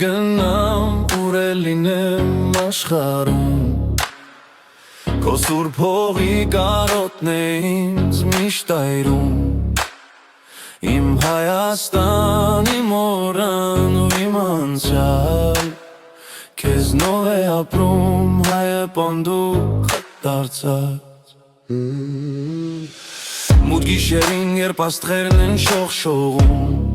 գնամ ուր է լինեմ աշխարհում Քո սուրբ հողի կարոտն է ինձ միշտ այրում Իմ Հայաստան, իմ օրան ու իմ անցյալ Քեզնով է ապրում հայը պանդուկ դարձած Մութ գիշերին երբ աստղերն են շողշողում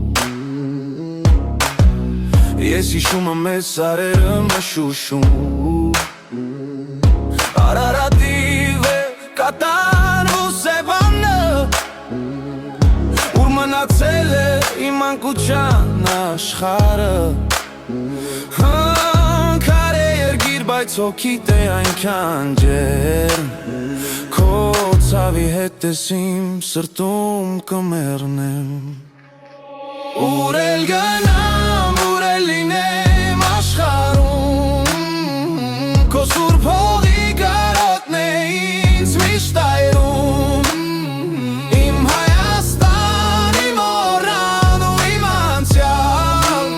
Ես հիշում եմ մեզ սարերը մշուշում Արարատի վեր կատան ու սևանը Ուր մնացել է իմ անկության աշխարը Քարե երգիր բայց հոգիտ է այնքան ջերմ Քո ցավի հետ ես իմ սրտում կմեռնեմ Ուր էլ գնամ, ուր էլ լինեմ աշխարհում Քո սուրբ հողի կարոտն է ինձ միշտ այրում Իմ Հայաստան, իմ օրան ու իմ անցյալ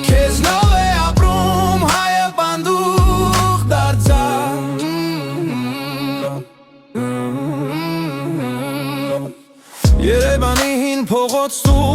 Քեզնով է ապրում հայը պանդուկ դարձած Երևանի հին փողոցում